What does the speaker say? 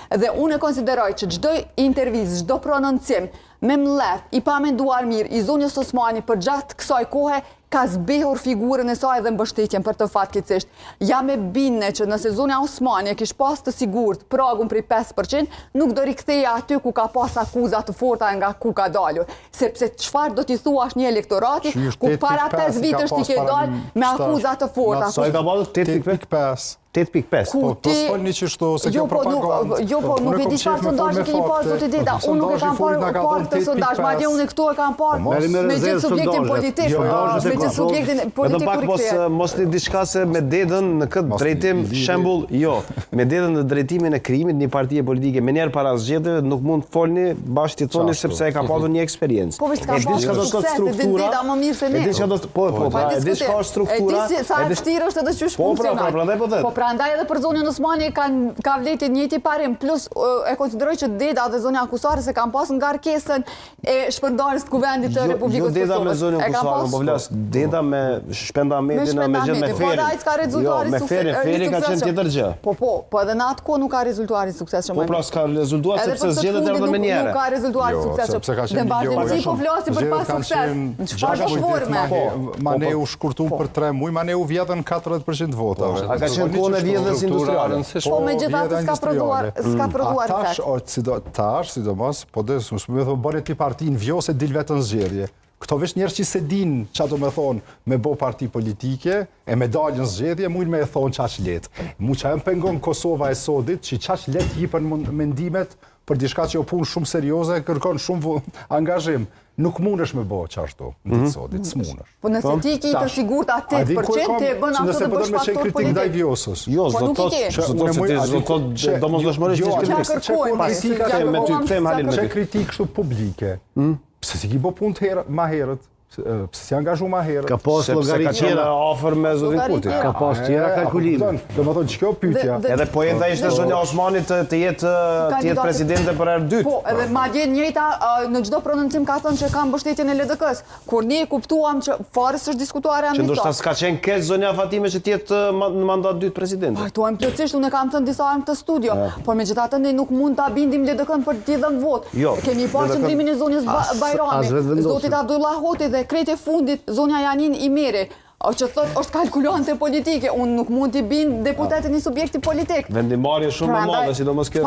Dhe unë e konsideroj që çdo intervizë, çdo prononcim me mlef, i pa menduar mirë, i zonjës Osmani për gjatë kësaj kohe, ka zbehur figurën e saj dhe mbështetjen për të fatkeqësisht. Jam e bindë që nëse zonja Osmani e kish pas të sigurt pragun prej 5%, nuk do riktheja aty ku ka pas akuza të forta nga ku ka dalur. Sepse çfarë do t'i thuash një elektorati ku para 5 vitesh ti ke dalë me akuza të forta. Sa i ka pasur 8.5. 8.5. Po s'folni që shto, se kjo propagandë. Jo, po nuk e di çfarë sondazhe keni parë zotë Deda. Unë nuk e kam parë këtë sondazh, madje unë këtu e kam parë me gjithë subjektin politik. Me gjithë subjektin politik kurrikter. Mos një diçka se me Dedën në këtë drejtim, shembull, jo, me Dedën në drejtimin e krijimit një partie politike me njerë para zgjedhjeve nuk mund të folni bashkë të thoni sepse e ka pasur një eksperiencë. Po vetë ka pasur sukses, Deda më mirë se ne. E di çka do të e di çka është struktura. E di sa vështirë është edhe ç'është funksional. Po prandaj edhe për zonën Osmani ka vletë njëjti parim, plus e konsideroj që Deda dhe zonja Akusare se kanë pasur ngarkesën e shpërndarjes të kuvendit të Republikës Kosovës. Jo Deda me zonjën Akusare, po vlas Deda me shpendamendin me gjithë me Ferin. Po ai s'ka rezultuar i suksesshëm. Feri ka qenë tjetër gjë. Po edhe në atë kohë nuk ka rezultuar i suksesshëm. Po pra s'ka rezultuar sepse zgjedhjet erdhën me njëherë. Nuk ka rezultuar i suksesshëm. Dhe mbasi po flasim për pas sukses. Çfarë forme? Mane u shkurtu për 3 muaj, mane u vjetën 40% votave. A ka qenë kohën e vjedhjes industriale? Po megjithatë s'ka prodhuar tash, sidomos, po dhe s'më thonë bëre ti partinë vjose dil vetën zgjedhje. Këto vesh njerëz që se din çfarë do me thonë me bo parti politike, e me dalën zgjedhje, mujnë me e thonë qaq letë. Mu që e më pengon Kosova e sodit, që qaq letë jipën mendimet për diçka që o punë shumë serioze, kërkon shumë angazhim. Nuk mundesh me bo qashtu në ditë sodit, s'mundesh. Po nëse ti ki të sigurt 8%, ti e bën ato dhe bësh faktor politik. Ndaj vjosës. Jo, s'do të thotë domosdoshmërisht që kritik kështu publike. Pse si ki bo punë ma herët? Pse si angazhu ma herët? Ka pas llogari tjera afër me zotin Putin. Ka pas tjera kalkulime. Do më thonë që kjo pyetja. Edhe poeta ishte zonja Osmani të jetë presidente për herë dytë. Po, edhe madje njëjta në çdo prononcim ka thënë që ka mbështetjen e LDK-s. Kur ne kuptuam që fare s'është diskutuar realisht. Që ndoshta s'ka qenë keq zonja Fatime që të jetë në mandat dytë presidente. Pajtohem plotësisht, unë kam thënë disa herë në studio, por megjithatë ne nuk mund ta bindim LDK-n për t'i dhënë votë. Kemi parë qendrimin e zonjës Bajrami, zotit Abdullah Hoti dhe krejt e fundit zonja Janin Imeri, që thot është kalkulante politike, unë nuk mund t'i bind deputetin një subjekti politik. Vendimarrje shumë e madhe, sidomos kjo.